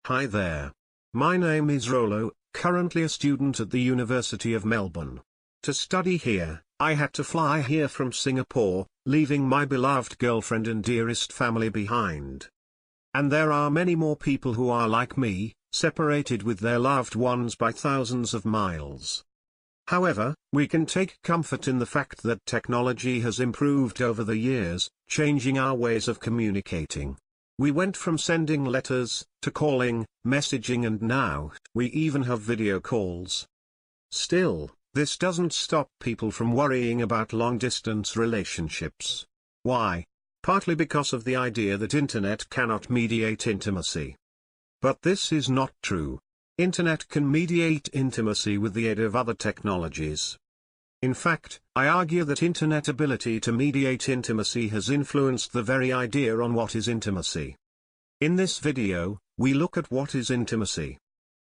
Hi there. My name is Rollo, currently a student at the University of Melbourne. To study here, I had to fly here from Singapore, leaving my beloved girlfriend and dearest family behind. And there are many more people who are like me, separated with their loved ones by thousands of miles. However, we can take comfort in the fact that technology has improved over the years, changing our ways of communicating. We went from sending letters, to calling, messaging, and now, we even have video calls. Still, this doesn't stop people from worrying about long-distance relationships. Why? Partly because of the idea that internet cannot mediate intimacy. But this is not true. Internet can mediate intimacy with the aid of other technologies. In fact, I argue that Internet ability to mediate intimacy has influenced the very idea on what is intimacy. In this video, we look at what is intimacy,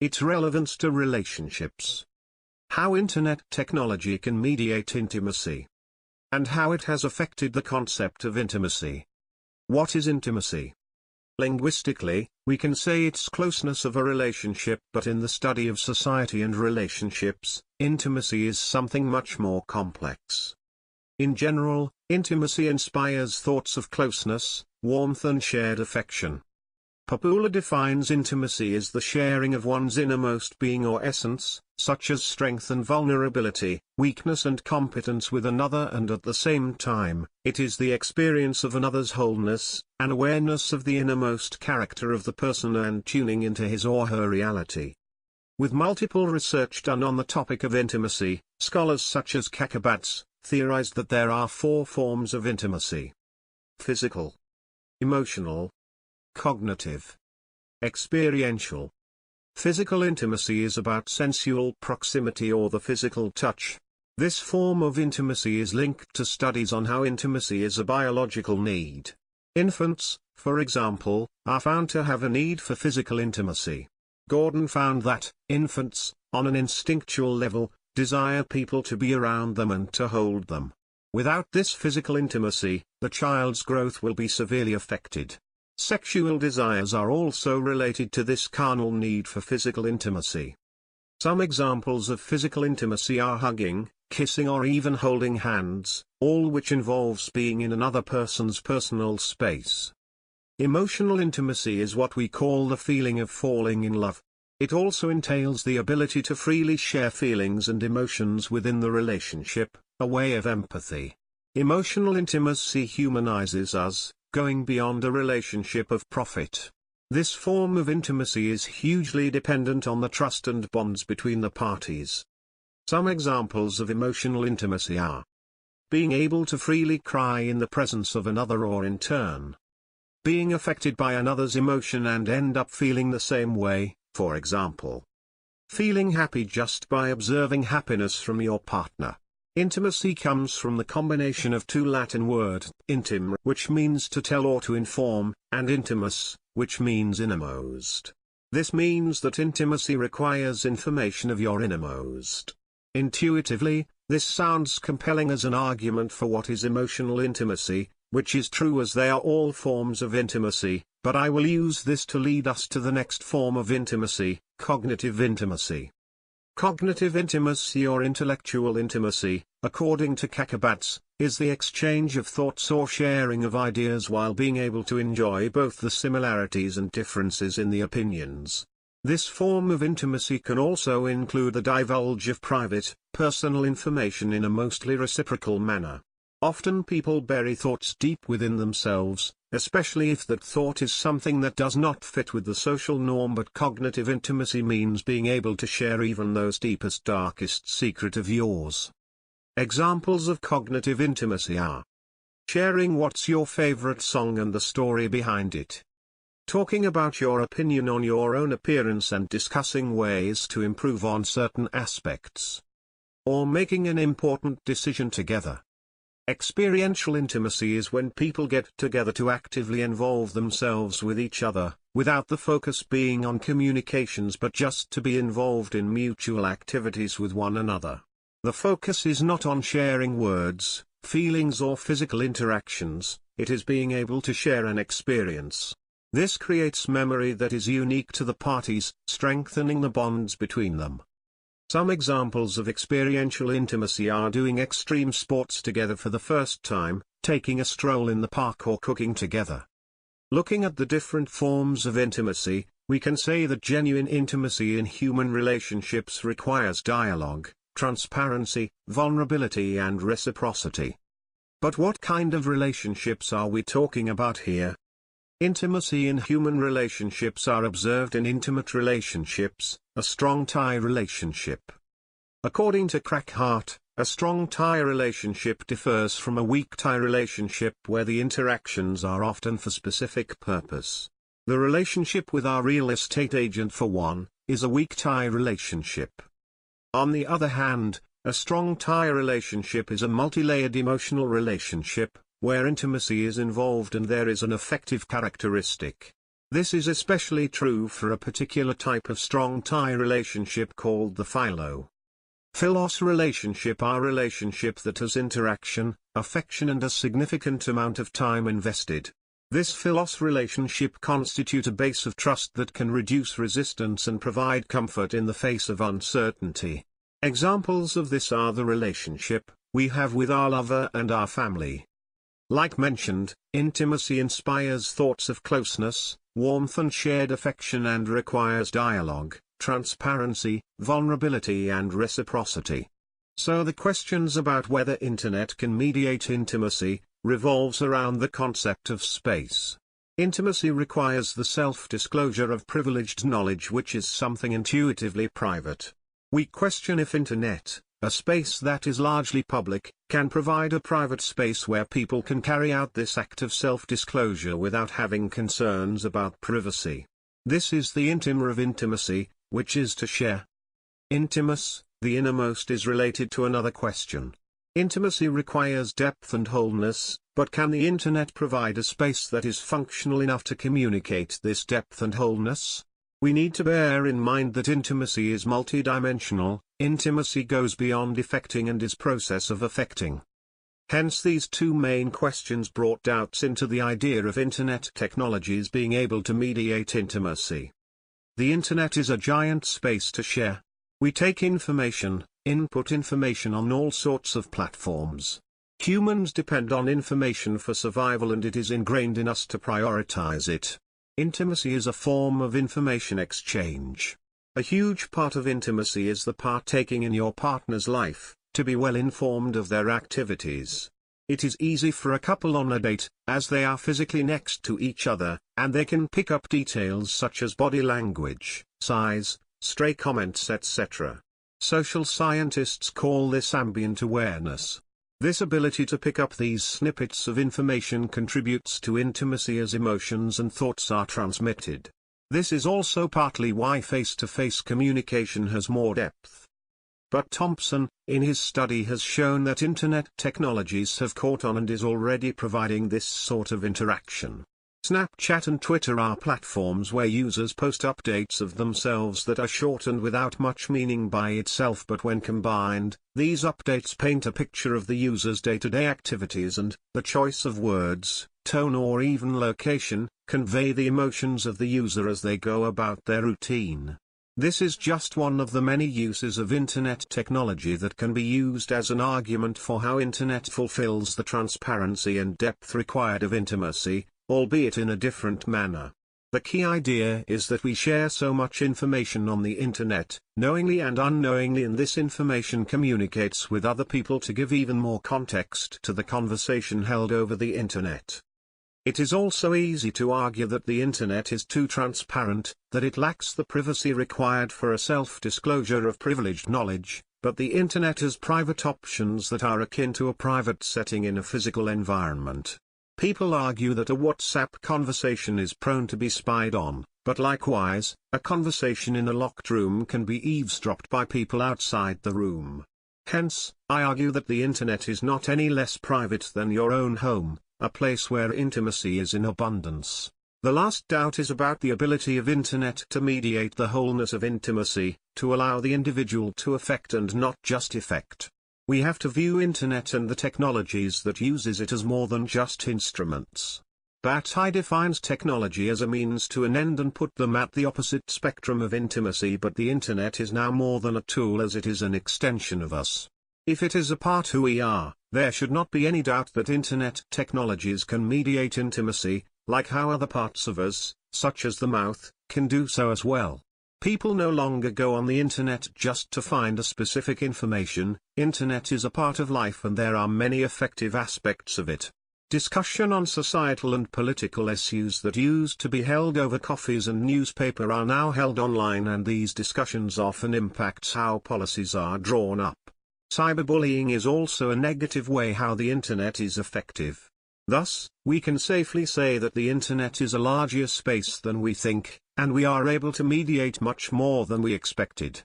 its relevance to relationships, how Internet technology can mediate intimacy, and how it has affected the concept of intimacy. What is intimacy? Linguistically, we can say it's closeness of a relationship, but in the study of society and relationships, intimacy is something much more complex. In general, intimacy inspires thoughts of closeness, warmth, and shared affection. Popula defines intimacy as the sharing of one's innermost being or essence, such as strength and vulnerability, weakness and competence with another, and at the same time, it is the experience of another's wholeness, an awareness of the innermost character of the person and tuning into his or her reality. With multiple research done on the topic of intimacy, scholars such as Kakabats theorized that there are 4 forms of intimacy: physical, emotional, cognitive, experiential. Physical intimacy is about sensual proximity or the physical touch. This form of intimacy is linked to studies on how intimacy is a biological need. Infants, for example, are found to have a need for physical intimacy. Gordon found that infants, on an instinctual level, desire people to be around them and to hold them. Without this physical intimacy, the child's growth will be severely affected. Sexual desires are also related to this carnal need for physical intimacy. Some examples of physical intimacy are hugging, kissing, or even holding hands, all which involves being in another person's personal space. Emotional intimacy is what we call the feeling of falling in love. It also entails the ability to freely share feelings and emotions within the relationship, a way of empathy. Emotional intimacy humanizes us, going beyond a relationship of profit. This form of intimacy is hugely dependent on the trust and bonds between the parties. Some examples of emotional intimacy are being able to freely cry in the presence of another or in turn, being affected by another's emotion and end up feeling the same way, for example, feeling happy just by observing happiness from your partner. Intimacy comes from the combination of 2 Latin words, intim, which means to tell or to inform, and intimus, which means innermost. This means that intimacy requires information of your innermost. Intuitively, this sounds compelling as an argument for what is emotional intimacy, which is true as they are all forms of intimacy, but I will use this to lead us to the next form of intimacy, cognitive intimacy. Cognitive intimacy or intellectual intimacy, according to Kakabats, is the exchange of thoughts or sharing of ideas while being able to enjoy both the similarities and differences in the opinions. This form of intimacy can also include the divulge of private, personal information in a mostly reciprocal manner. Often people bury thoughts deep within themselves, especially if that thought is something that does not fit with the social norm, but cognitive intimacy means being able to share even those deepest, darkest secret of yours. Examples of cognitive intimacy are sharing what's your favorite song and the story behind it, talking about your opinion on your own appearance and discussing ways to improve on certain aspects, or making an important decision together. Experiential intimacy is when people get together to actively involve themselves with each other, without the focus being on communications but just to be involved in mutual activities with one another. The focus is not on sharing words, feelings or physical interactions, it is being able to share an experience. This creates memory that is unique to the parties, strengthening the bonds between them. Some examples of experiential intimacy are doing extreme sports together for the first time, taking a stroll in the park, or cooking together. Looking at the different forms of intimacy, we can say that genuine intimacy in human relationships requires dialogue, transparency, vulnerability and reciprocity. But what kind of relationships are we talking about here? Intimacy in human relationships are observed in intimate relationships, a strong tie relationship. According to Crackhart, a strong tie relationship differs from a weak tie relationship where the interactions are often for specific purpose. The relationship with our real estate agent, for one, is a weak tie relationship. On the other hand, a strong tie relationship is a multi-layered emotional relationship, where intimacy is involved and there is an affective characteristic. This is especially true for a particular type of strong tie relationship called the Philos relationship, our relationship that has interaction, affection and a significant amount of time invested. This Philos relationship constitutes a base of trust that can reduce resistance and provide comfort in the face of uncertainty. Examples of this are the relationship we have with our lover and our family. Like mentioned, intimacy inspires thoughts of closeness, warmth and shared affection and requires dialogue, transparency, vulnerability and reciprocity. So the questions about whether Internet can mediate intimacy revolves around the concept of space. Intimacy requires the self-disclosure of privileged knowledge, which is something intuitively private. We question if Internet, a space that is largely public, can provide a private space where people can carry out this act of self-disclosure without having concerns about privacy. This is the intima of intimacy, which is to share. Intimus, the innermost, is related to another question. Intimacy requires depth and wholeness, but can the Internet provide a space that is functional enough to communicate this depth and wholeness? We need to bear in mind that intimacy is multidimensional. Intimacy goes beyond effecting and is process of affecting. Hence these two main questions brought doubts into the idea of Internet technologies being able to mediate intimacy. The Internet is a giant space to share. We take information, input information on all sorts of platforms. Humans depend on information for survival and it is ingrained in us to prioritize it. Intimacy is a form of information exchange. A huge part of intimacy is the partaking in your partner's life, to be well informed of their activities. It is easy for a couple on a date, as they are physically next to each other, and they can pick up details such as body language, size, stray comments, etc. Social scientists call this ambient awareness. This ability to pick up these snippets of information contributes to intimacy as emotions and thoughts are transmitted. This is also partly why face-to-face communication has more depth. But Thompson, in his study, has shown that Internet technologies have caught on and is already providing this sort of interaction. Snapchat and Twitter are platforms where users post updates of themselves that are short and without much meaning by itself, but when combined, these updates paint a picture of the user's day-to-day activities and, the choice of words, tone or even location, convey the emotions of the user as they go about their routine. This is just one of the many uses of Internet technology that can be used as an argument for how Internet fulfills the transparency and depth required of intimacy, albeit in a different manner. The key idea is that we share so much information on the Internet, knowingly and unknowingly, and this information communicates with other people to give even more context to the conversation held over the Internet. It is also easy to argue that the Internet is too transparent, that it lacks the privacy required for a self-disclosure of privileged knowledge, but the Internet has private options that are akin to a private setting in a physical environment. People argue that a WhatsApp conversation is prone to be spied on, but likewise, a conversation in a locked room can be eavesdropped by people outside the room. Hence, I argue that the Internet is not any less private than your own home, a place where intimacy is in abundance. The last doubt is about the ability of Internet to mediate the wholeness of intimacy, to allow the individual to affect and not just effect. We have to view Internet and the technologies that uses it as more than just instruments. But I defines technology as a means to an end and put them at the opposite spectrum of intimacy. But the internet is now more than a tool, as it is an extension of us. If it is a part who we are, there should not be any doubt that internet technologies can mediate intimacy, like how other parts of us, such as the mouth, can do so as well. People no longer go on the internet just to find a specific information. Internet is a part of life and there are many effective aspects of it. Discussion on societal and political issues that used to be held over coffees and newspaper are now held online, and these discussions often impacts how policies are drawn up. Cyberbullying is also a negative way how the internet is effective. Thus, we can safely say that the internet is a larger space than we think, and we are able to mediate much more than we expected.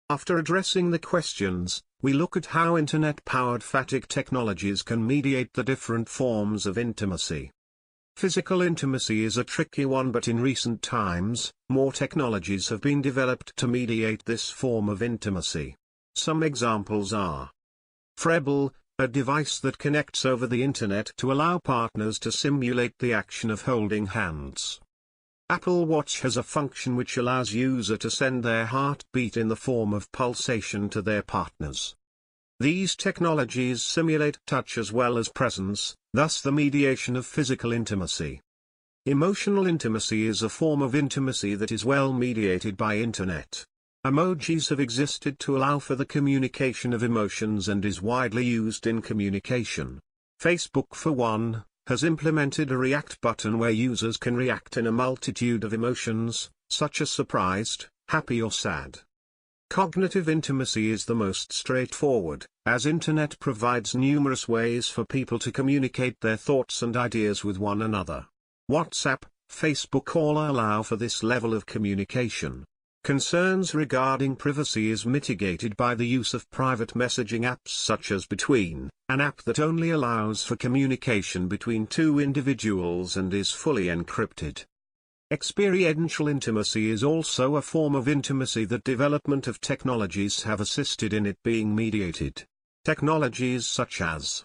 After addressing the questions, we look at how internet-powered fatigue technologies can mediate the different forms of intimacy. Physical intimacy is a tricky one, but in recent times, more technologies have been developed to mediate this form of intimacy. Some examples are Freble, a device that connects over the internet to allow partners to simulate the action of holding hands. Apple Watch has a function which allows user to send their heartbeat in the form of pulsation to their partners. These technologies simulate touch as well as presence, thus the mediation of physical intimacy. Emotional intimacy is a form of intimacy that is well mediated by internet. Emojis have existed to allow for the communication of emotions and is widely used in communication. Facebook, for one, has implemented a react button where users can react in a multitude of emotions, such as surprised, happy or sad. Cognitive intimacy is the most straightforward, as internet provides numerous ways for people to communicate their thoughts and ideas with one another. WhatsApp, Facebook all allow for this level of communication. Concerns regarding privacy is mitigated by the use of private messaging apps such as Between, an app that only allows for communication between two individuals and is fully encrypted. Experiential intimacy is also a form of intimacy that development of technologies have assisted in it being mediated. Technologies such as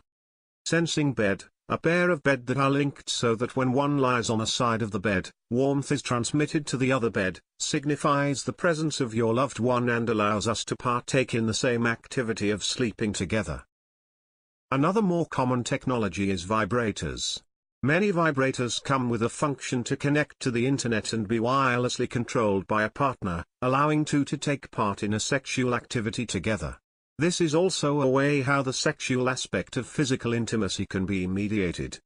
sensing bed, a pair of bed that are linked so that when one lies on a side of the bed, warmth is transmitted to the other bed, signifies the presence of your loved one and allows us to partake in the same activity of sleeping together. Another more common technology is vibrators. Many vibrators come with a function to connect to the internet and be wirelessly controlled by a partner, allowing two to take part in a sexual activity together. This is also a way how the sexual aspect of physical intimacy can be mediated.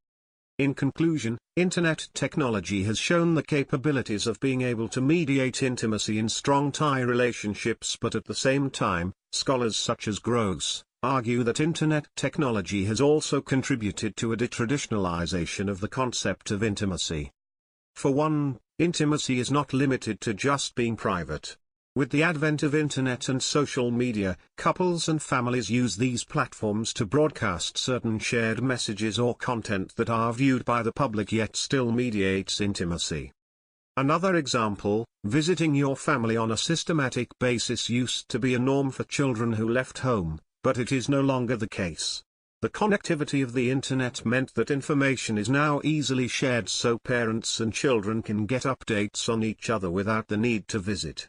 In conclusion, internet technology has shown the capabilities of being able to mediate intimacy in strong tie relationships, but at the same time, scholars such as Gross argue that internet technology has also contributed to a detraditionalization of the concept of intimacy. For one, intimacy is not limited to just being private. With the advent of internet and social media, couples and families use these platforms to broadcast certain shared messages or content that are viewed by the public yet still mediates intimacy. Another example, visiting your family on a systematic basis used to be a norm for children who left home, but it is no longer the case. The connectivity of the internet meant that information is now easily shared so parents and children can get updates on each other without the need to visit.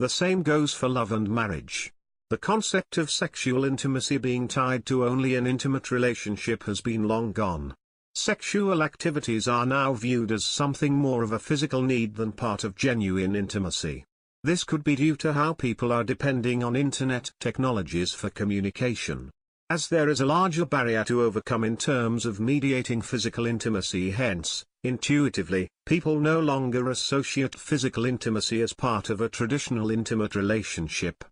The same goes for love and marriage. The concept of sexual intimacy being tied to only an intimate relationship has been long gone. Sexual activities are now viewed as something more of a physical need than part of genuine intimacy. This could be due to how people are depending on internet technologies for communication. As there is a larger barrier to overcome in terms of mediating physical intimacy, hence, intuitively, people no longer associate physical intimacy as part of a traditional intimate relationship.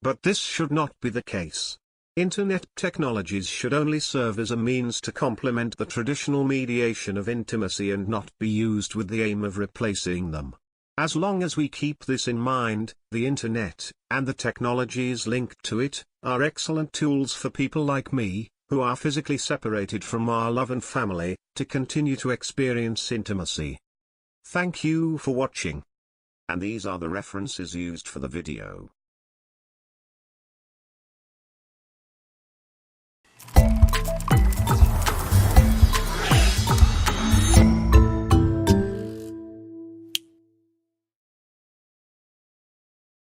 But this should not be the case. Internet technologies should only serve as a means to complement the traditional mediation of intimacy and not be used with the aim of replacing them. As long as we keep this in mind, the internet, and the technologies linked to it, are excellent tools for people like me, who are physically separated from our love and family, to continue to experience intimacy. Thank you for watching. And these are the references used for the video.